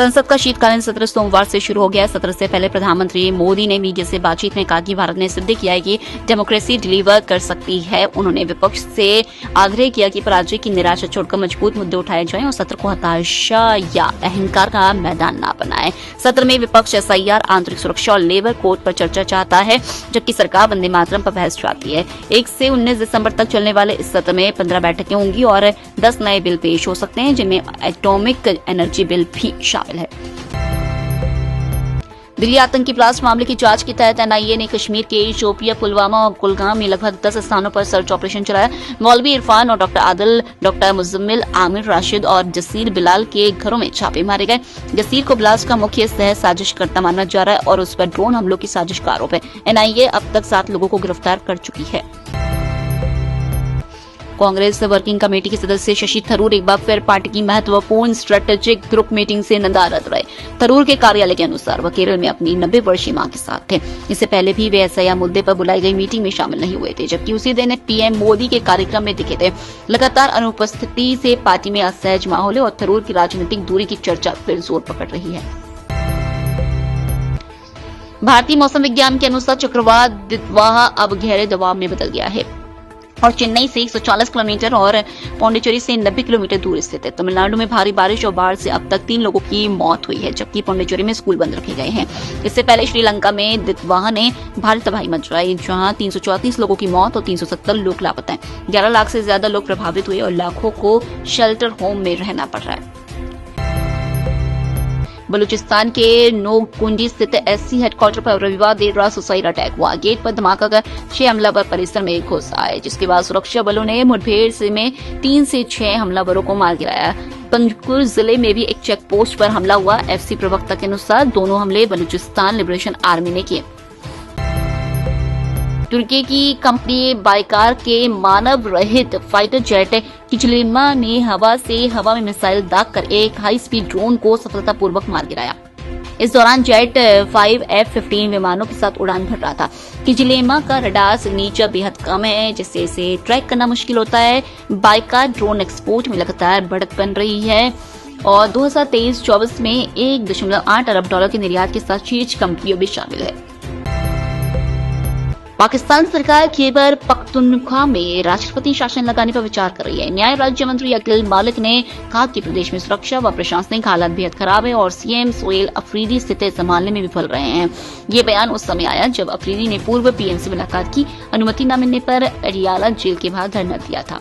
संसद का शीतकालीन सत्र सोमवार से शुरू हो गया है। सत्र से पहले प्रधानमंत्री मोदी ने मीडिया से बातचीत में कहा कि भारत ने सिद्ध किया है कि डेमोक्रेसी डिलीवर कर सकती है। उन्होंने विपक्ष से आग्रह किया कि पराजय की निराशा छोड़कर मजबूत मुद्दे उठाए जाएं और सत्र को हताशा या अहंकार का मैदान न बनाए। सत्र में विपक्ष एसआईआर, आंतरिक सुरक्षा और लेबर कोड पर चर्चा चाहता है, जबकि सरकार वंदे मातरम पर बहस चाहती है। 1 से 19 दिसंबर तक चलने वाले इस सत्र में 15 बैठकें होंगी और 10 नए बिल पेश हो सकते हैं, जिनमें एटॉमिक एनर्जी बिल भी शामिल है। दिल्ली आतंकी ब्लास्ट मामले की जांच के तहत एनआईए ने कश्मीर के शोपिया, पुलवामा और कुलगाम में लगभग 10 स्थानों पर सर्च ऑपरेशन चलाया। मौलवी इरफान और डॉक्टर आदिल, डॉक्टर मुजम्मिल, आमिर राशिद और जसीर बिलाल के घरों में छापे मारे गए। जसीर को ब्लास्ट का मुख्य सह साजिशकर्ता माना जा रहा है और उस पर ड्रोन हमलों की साजिश का आरोप है। एनआईए अब तक 7 लोगों को गिरफ्तार कर चुकी है। कांग्रेस वर्किंग कमेटी के सदस्य शशि थरूर एक बार फिर पार्टी की महत्वपूर्ण स्ट्रेटेजिक ग्रुप मीटिंग से नदारद रहे। थरूर के कार्यालय के अनुसार वह केरल में अपनी 90 वर्षीय मां के साथ थे। इससे पहले भी वे एसआईआर मुद्दे पर बुलाई गई मीटिंग में शामिल नहीं हुए थे, जबकि उसी दिन पीएम मोदी के कार्यक्रम में दिखे थे। लगातार अनुपस्थिति से पार्टी में असहज माहौल है और थरूर की राजनीतिक दूरी की चर्चा फिर जोर पकड़ रही है। भारतीय मौसम विज्ञान के अनुसार चक्रवात दितवाहा अब गहरे दबाव में बदल गया है और चेन्नई से 140 किलोमीटर और पौंडीचेरी से 90 किलोमीटर दूर स्थित है। तमिलनाडु में भारी बारिश और बाढ़ से अब तक 3 लोगों की मौत हुई है, जबकि पौंडीचेरी में स्कूल बंद रखे गए हैं। इससे पहले श्रीलंका में दितवाहा ने भारी तबाही मचाई, जहां 334 लोगों की मौत और 370 लोग लापता हैं। 11 लाख से ज्यादा लोग प्रभावित हुए और लाखों को शेल्टर होम में रहना पड़ रहा है। बलूचिस्तान के नोककुंडी स्थित एससी हेडक्वार्टर पर रविवार देर रात सुसाइड अटैक हुआ। गेट पर धमाका कर 6 हमलावर परिसर में घुस आए, जिसके बाद सुरक्षा बलों ने मुठभेड़ में 3 से 6 हमलावरों को मार गिराया। पंजकुर जिले में भी एक चेक पोस्ट पर हमला हुआ। एफसी प्रवक्ता के अनुसार दोनों हमले बलूचिस्तान लिबरेशन आर्मी ने किए। तुर्की की कंपनी बाइकार के मानव रहित फाइटर जेट किचलिमा ने हवा से हवा में मिसाइल दागकर एक हाई स्पीड ड्रोन को सफलतापूर्वक मार गिराया। इस दौरान जेट 5 F-15 विमानों के साथ उड़ान भर रहा था। किचलिमा का रडार सिग्नेचर बेहद कम है, जिससे इसे ट्रैक करना मुश्किल होता है। बाइकार ड्रोन एक्सपोर्ट में लगातार बढ़त बन रही है और 2023-24 में $1.8 अरब के निर्यात के साथ शीर्ष कंपनियों में शामिल है। पाकिस्तान सरकार खैबर पख्तूनख्वा में राष्ट्रपति शासन लगाने पर विचार कर रही है। न्याय राज्य मंत्री अकील मालिक ने कहा कि प्रदेश में सुरक्षा व प्रशासनिक हालात बेहद खराब है और सीएम सोहेल अफरीदी स्थिति संभालने में विफल रहे हैं। ये बयान उस समय आया जब अफरीदी ने पूर्व पीएम से मुलाकात की। अनुमति न मिलने पर अडियाला जेल के बाहर धरना दिया था।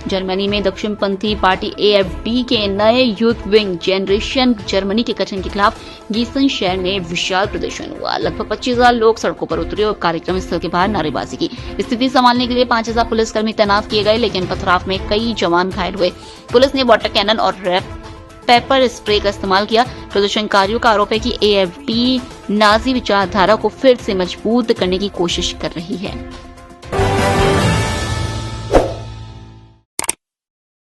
जर्मनी में दक्षिणपंथी पार्टी एएफडी के नए यूथ विंग जनरेशन जर्मनी के गठन के खिलाफ गीसन शहर में विशाल प्रदर्शन हुआ। लगभग 25,000 लोग सड़कों पर उतरे और कार्यक्रम स्थल के बाहर नारेबाजी की। स्थिति संभालने के लिए 5,000 पुलिसकर्मी तैनात किए गए, लेकिन पथराव में कई जवान घायल हुए। पुलिस ने वाटर कैनन और पेपर स्प्रे का इस्तेमाल किया। प्रदर्शनकारियों का आरोप है कि एएफडी नाजी विचारधारा को फिर से मजबूत करने की कोशिश कर रही है।